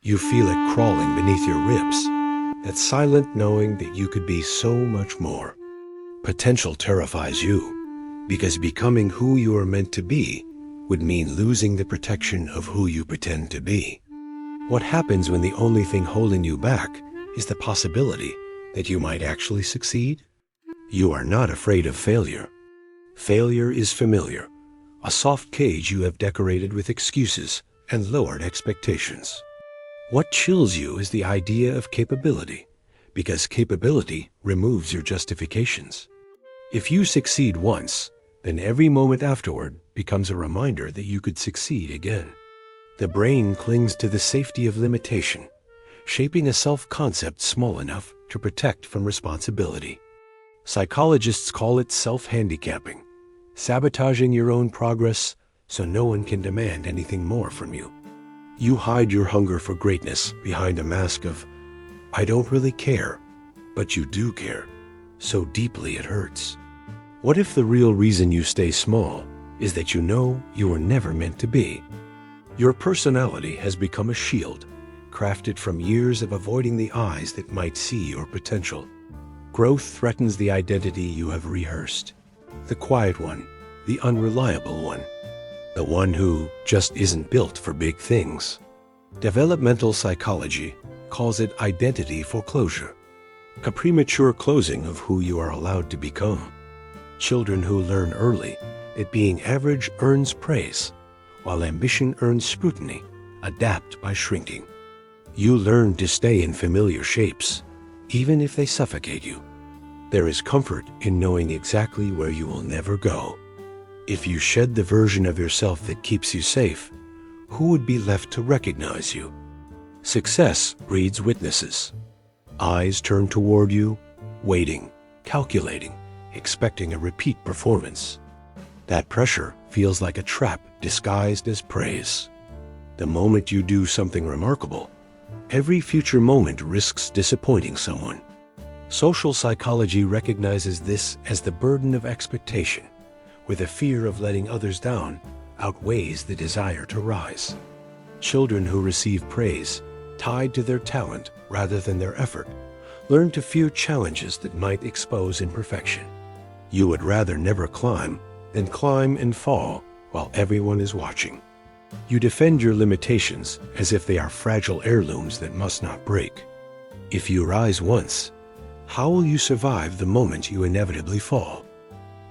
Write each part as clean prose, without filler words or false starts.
You feel it crawling beneath your ribs, that silent knowing that you could be so much more. Potential terrifies you, because becoming who you are meant to be would mean losing the protection of who you pretend to be. What happens when the only thing holding you back is the possibility that you might actually succeed? You are not afraid of failure. Failure is familiar, a soft cage you have decorated with excuses and lowered expectations. What chills you is the idea of capability, because capability removes your justifications. If you succeed once, then every moment afterward becomes a reminder that you could succeed again. The brain clings to the safety of limitation, shaping a self-concept small enough to protect from responsibility. Psychologists call it self-handicapping, sabotaging your own progress so no one can demand anything more from you. You hide your hunger for greatness behind a mask of, "I don't really care," but you do care, so deeply it hurts. What if the real reason you stay small is that you know you were never meant to be? Your personality has become a shield, crafted from years of avoiding the eyes that might see your potential. Growth threatens the identity you have rehearsed. The quiet one, the unreliable one, the one who just isn't built for big things. Developmental psychology calls it identity foreclosure, a premature closing of who you are allowed to become. Children who learn early that being average earns praise, while ambition earns scrutiny, adapt by shrinking. You learn to stay in familiar shapes, even if they suffocate you. There is comfort in knowing exactly where you will never go. If you shed the version of yourself that keeps you safe, who would be left to recognize you? Success breeds witnesses. Eyes turn toward you, waiting, calculating, expecting a repeat performance. That pressure feels like a trap disguised as praise. The moment you do something remarkable, every future moment risks disappointing someone. Social psychology recognizes this as the burden of expectation, where the fear of letting others down outweighs the desire to rise. Children who receive praise, tied to their talent rather than their effort, learn to fear challenges that might expose imperfection. You would rather never climb than climb and fall while everyone is watching. You defend your limitations as if they are fragile heirlooms that must not break. If you rise once, how will you survive the moment you inevitably fall?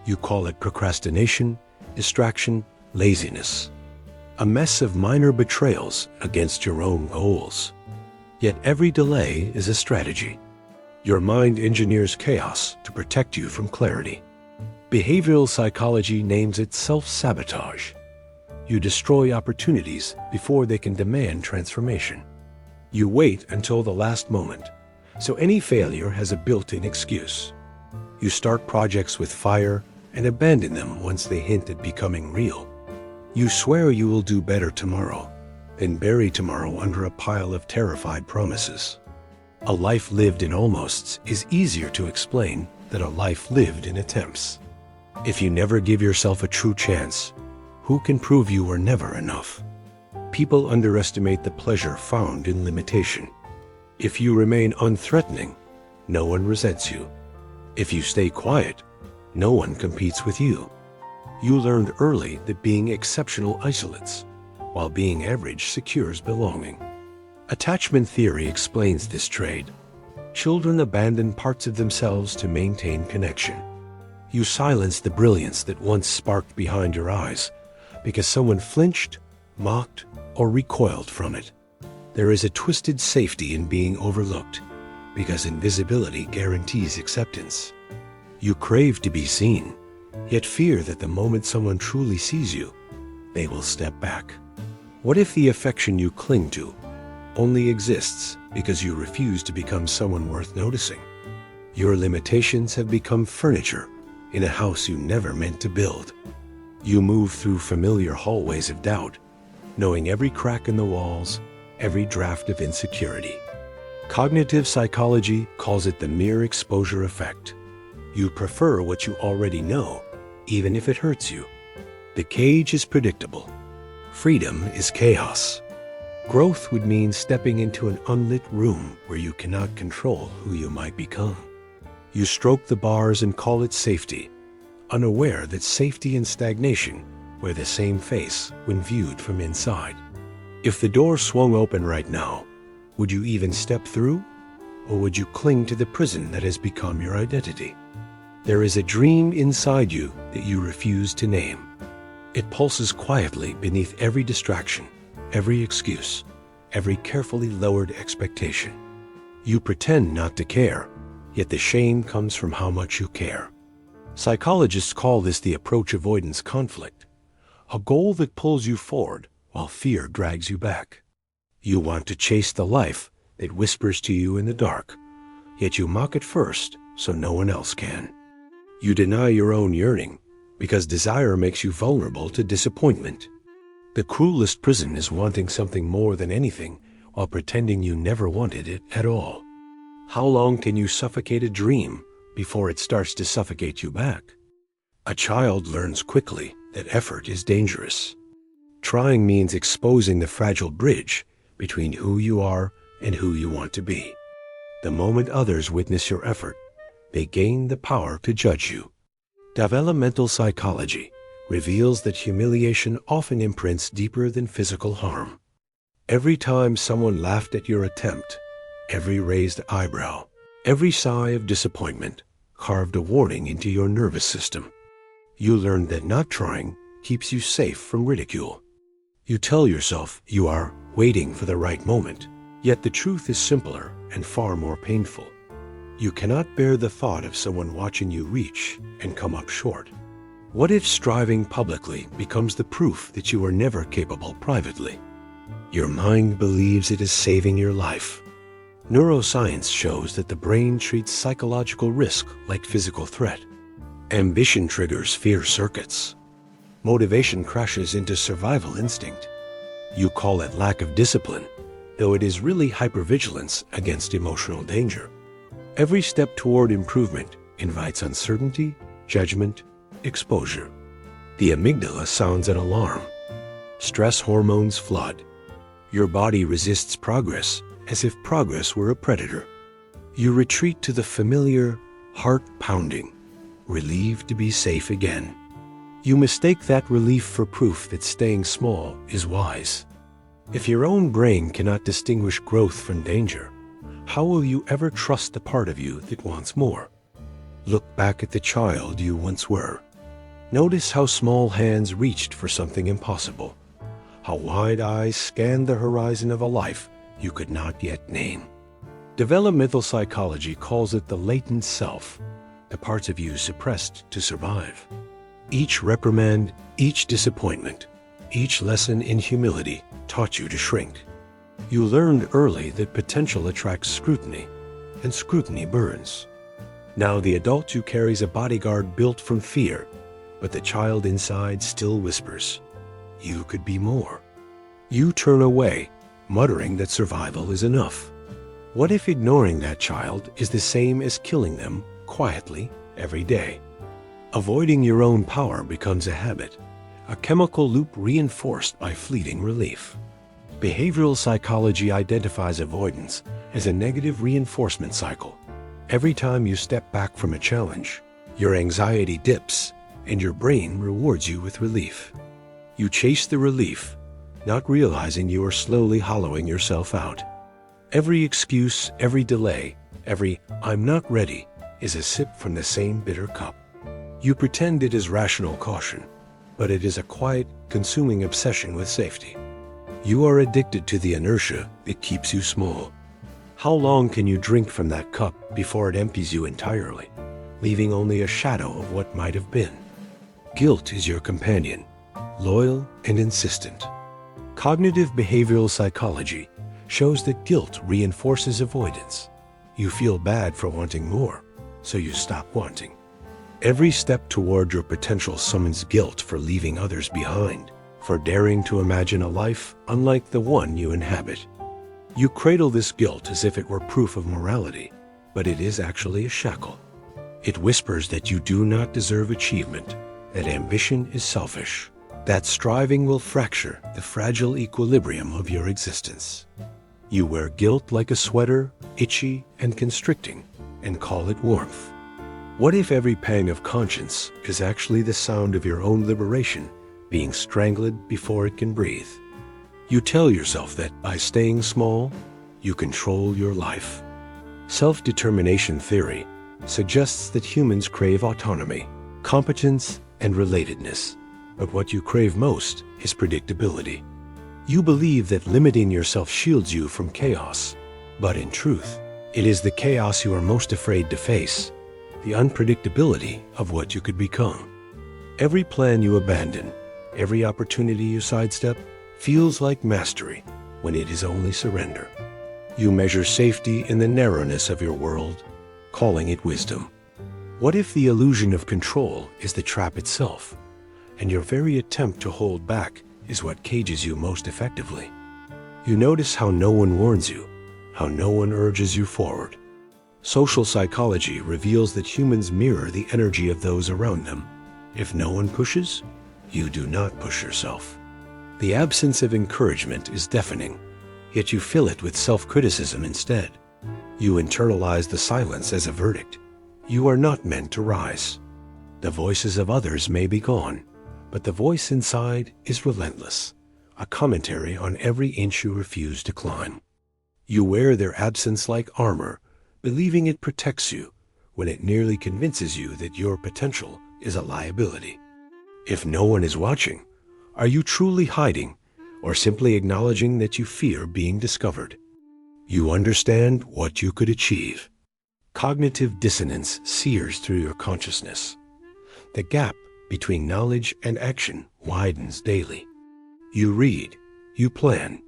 You call it procrastination, distraction, laziness. A mess of minor betrayals against your own goals. Yet every delay is a strategy. Your mind engineers chaos to protect you from clarity. Behavioral psychology names it self-sabotage. You destroy opportunities before they can demand transformation. You wait until the last moment, so any failure has a built-in excuse. You start projects with fire and abandon them once they hint at becoming real. You swear you will do better tomorrow, then bury tomorrow under a pile of terrified promises. A life lived in almosts is easier to explain than a life lived in attempts. If you never give yourself a true chance, who can prove you were never enough? People underestimate the pleasure found in limitation. If you remain unthreatening, no one resents you. If you stay quiet, no one competes with you. You learned early that being exceptional isolates, while being average secures belonging. Attachment theory explains this trait. Children abandon parts of themselves to maintain connection. You silence the brilliance that once sparked behind your eyes because someone flinched, mocked, or recoiled from it. There is a twisted safety in being overlooked because invisibility guarantees acceptance. You crave to be seen, yet fear that the moment someone truly sees you, they will step back. What if the affection you cling to only exists because you refuse to become someone worth noticing? Your limitations have become furniture in a house you never meant to build. You move through familiar hallways of doubt, knowing every crack in the walls, every draft of insecurity. Cognitive psychology calls it the mere exposure effect. You prefer what you already know, even if it hurts you. The cage is predictable. Freedom is chaos. Growth would mean stepping into an unlit room where you cannot control who you might become. You stroke the bars and call it safety, unaware that safety and stagnation wear the same face when viewed from inside. If the door swung open right now, would you even step through? Or would you cling to the prison that has become your identity? There is a dream inside you that you refuse to name. It pulses quietly beneath every distraction, every excuse, every carefully lowered expectation. You pretend not to care, yet the shame comes from how much you care. Psychologists call this the approach avoidance conflict, a goal that pulls you forward while fear drags you back. You want to chase the life that whispers to you in the dark, yet you mock it first so no one else can. You deny your own yearning because desire makes you vulnerable to disappointment. The cruelest prison is wanting something more than anything while pretending you never wanted it at all. How long can you suffocate a dream before it starts to suffocate you back? A child learns quickly that effort is dangerous. Trying means exposing the fragile bridge between who you are and who you want to be. The moment others witness your effort, they gain the power to judge you. Developmental psychology reveals that humiliation often imprints deeper than physical harm. Every time someone laughed at your attempt, every raised eyebrow, every sigh of disappointment carved a warning into your nervous system. You learned that not trying keeps you safe from ridicule. You tell yourself you are waiting for the right moment, yet the truth is simpler and far more painful. You cannot bear the thought of someone watching you reach and come up short. What if striving publicly becomes the proof that you were never capable privately? Your mind believes it is saving your life. Neuroscience shows that the brain treats psychological risk like physical threat. Ambition triggers fear circuits. Motivation crashes into survival instinct. You call it lack of discipline, though it is really hypervigilance against emotional danger. Every step toward improvement invites uncertainty, judgment, exposure. The amygdala sounds an alarm. Stress hormones flood. Your body resists progress as if progress were a predator. You retreat to the familiar, heart pounding, relieved to be safe again. You mistake that relief for proof that staying small is wise. If your own brain cannot distinguish growth from danger, how will you ever trust the part of you that wants more? Look back at the child you once were. Notice how small hands reached for something impossible, how wide eyes scanned the horizon of a life you could not yet name. Developmental psychology calls it the latent self, the parts of you suppressed to survive. Each reprimand, each disappointment, each lesson in humility taught you to shrink. You learned early that potential attracts scrutiny, and scrutiny burns. Now the adult you carries a bodyguard built from fear, but the child inside still whispers, "You could be more." You turn away, muttering that survival is enough. What if ignoring that child is the same as killing them quietly every day? Avoiding your own power becomes a habit, a chemical loop reinforced by fleeting relief. Behavioral psychology identifies avoidance as a negative reinforcement cycle. Every time you step back from a challenge, your anxiety dips and your brain rewards you with relief. You chase the relief, not realizing you are slowly hollowing yourself out. Every excuse, every delay, every "I'm not ready" is a sip from the same bitter cup. You pretend it is rational caution, but it is a quiet, consuming obsession with safety. You are addicted to the inertia that keeps you small. How long can you drink from that cup before it empties you entirely, leaving only a shadow of what might have been? Guilt is your companion, loyal and insistent. Cognitive behavioral psychology shows that guilt reinforces avoidance. You feel bad for wanting more, so you stop wanting. Every step toward your potential summons guilt for leaving others behind, for daring to imagine a life unlike the one you inhabit. You cradle this guilt as if it were proof of morality, but it is actually a shackle. It whispers that you do not deserve achievement, that ambition is selfish, That striving will fracture the fragile equilibrium of your existence. You wear guilt like a sweater, itchy and constricting, and call it warmth. What if every pang of conscience is actually the sound of your own liberation being strangled before it can breathe? You tell yourself that by staying small, you control your life. Self-determination theory suggests that humans crave autonomy, competence, and relatedness, but what you crave most is predictability. You believe that limiting yourself shields you from chaos, but in truth, it is the chaos you are most afraid to face, the unpredictability of what you could become. Every plan you abandon, every opportunity you sidestep, feels like mastery when it is only surrender. You measure safety in the narrowness of your world, calling it wisdom. What if the illusion of control is the trap itself, and your very attempt to hold back is what cages you most effectively? You notice how no one warns you, how no one urges you forward. Social psychology reveals that humans mirror the energy of those around them. If no one pushes, you do not push yourself. The absence of encouragement is deafening, yet you fill it with self-criticism instead. You internalize the silence as a verdict. You are not meant to rise. The voices of others may be gone, but the voice inside is relentless, a commentary on every inch you refuse to climb. You wear their absence like armor, believing it protects you, when it nearly convinces you that your potential is a liability. If no one is watching, are you truly hiding, or simply acknowledging that you fear being discovered? You understand what you could achieve. Cognitive dissonance sears through your consciousness. The gap between knowledge and action widens daily. You read, you plan,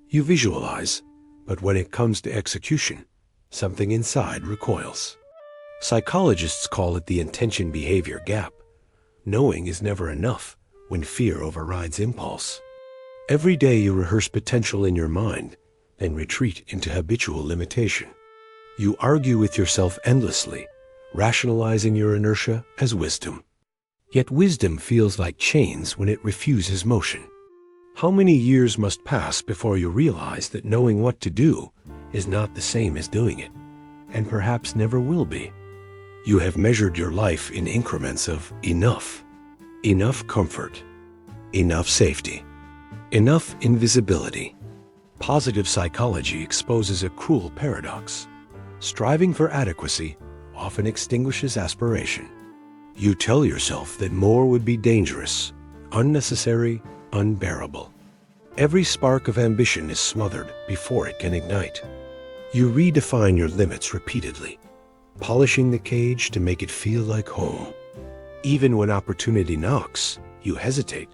you visualize, but when it comes to execution, something inside recoils. Psychologists call it the intention-behavior gap. Knowing is never enough when fear overrides impulse. Every day you rehearse potential in your mind, then retreat into habitual limitation. You argue with yourself endlessly, rationalizing your inertia as wisdom. Yet wisdom feels like chains when it refuses motion. How many years must pass before you realize that knowing what to do is not the same as doing it, and perhaps never will be? You have measured your life in increments of enough. Enough comfort, enough safety, enough invisibility. Positive psychology exposes a cruel paradox. Striving for adequacy often extinguishes aspiration. You tell yourself that more would be dangerous, unnecessary, unbearable. Every spark of ambition is smothered before it can ignite. You redefine your limits repeatedly, polishing the cage to make it feel like home. Even when opportunity knocks, you hesitate,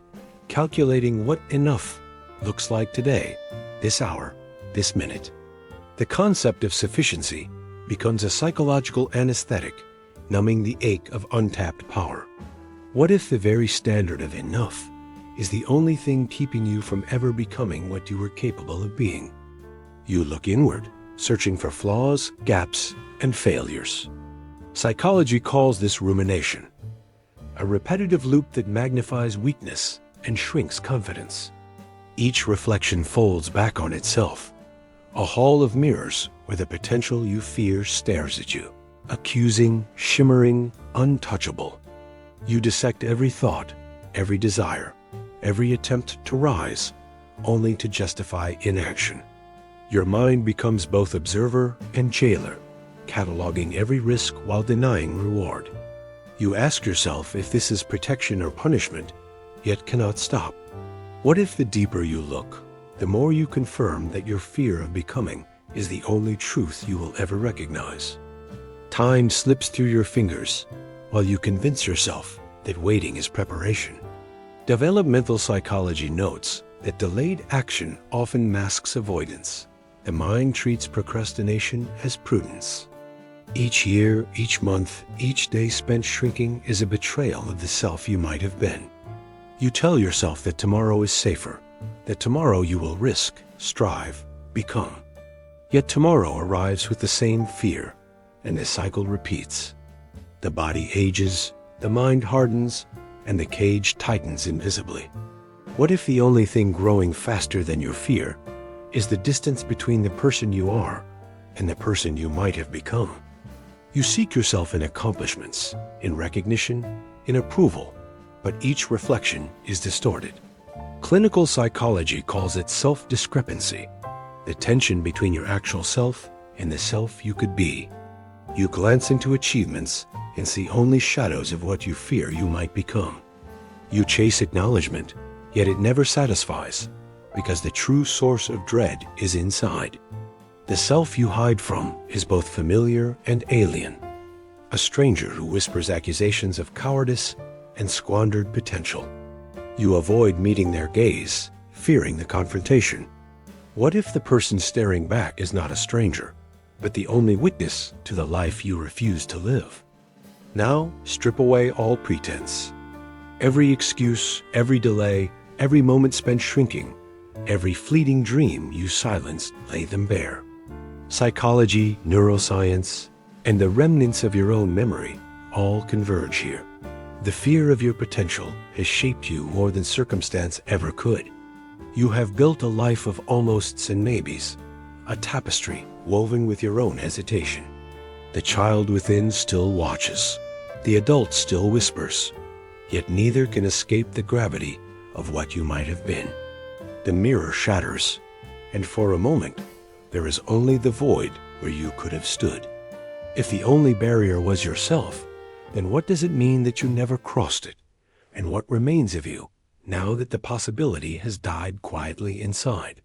calculating what enough looks like today, this hour, this minute. The concept of sufficiency becomes a psychological anesthetic, numbing the ache of untapped power. What if the very standard of enough is the only thing keeping you from ever becoming what you were capable of being? You look inward, searching for flaws, gaps, and failures. Psychology calls this rumination, a repetitive loop that magnifies weakness and shrinks confidence. Each reflection folds back on itself, a hall of mirrors where the potential you fear stares at you, accusing, shimmering, untouchable. You dissect every thought, every desire, every attempt to rise, only to justify inaction. Your mind becomes both observer and jailer, cataloging every risk while denying reward. You ask yourself if this is protection or punishment, yet cannot stop. What if the deeper you look, the more you confirm that your fear of becoming is the only truth you will ever recognize? Time slips through your fingers while you convince yourself that waiting is preparation. Developmental psychology notes that delayed action often masks avoidance. The mind treats procrastination as prudence. Each year, each month, each day spent shrinking is a betrayal of the self you might have been. You tell yourself that tomorrow is safer, that tomorrow you will risk, strive, become. Yet tomorrow arrives with the same fear, and the cycle repeats. The body ages, the mind hardens, and the cage tightens invisibly. What if the only thing growing faster than your fear is the distance between the person you are and the person you might have become? You seek yourself in accomplishments, in recognition, in approval, but each reflection is distorted. Clinical psychology calls it self-discrepancy, the tension between your actual self and the self you could be. You glance into achievements and see only shadows of what you fear you might become. You chase acknowledgement, yet it never satisfies, because the true source of dread is inside. The self you hide from is both familiar and alien, a stranger who whispers accusations of cowardice and squandered potential. You avoid meeting their gaze, fearing the confrontation. What if the person staring back is not a stranger, but the only witness to the life you refuse to live? Now, strip away all pretense. Every excuse, every delay, every moment spent shrinking, every fleeting dream you silenced, lay them bare. Psychology, neuroscience, and the remnants of your own memory all converge here. The fear of your potential has shaped you more than circumstance ever could. You have built a life of almosts and maybes, a tapestry woven with your own hesitation. The child within still watches. The adult still whispers. Yet neither can escape the gravity of what you might have been. The mirror shatters, and for a moment, there is only the void where you could have stood. If the only barrier was yourself, then what does it mean that you never crossed it? And what remains of you now that the possibility has died quietly inside?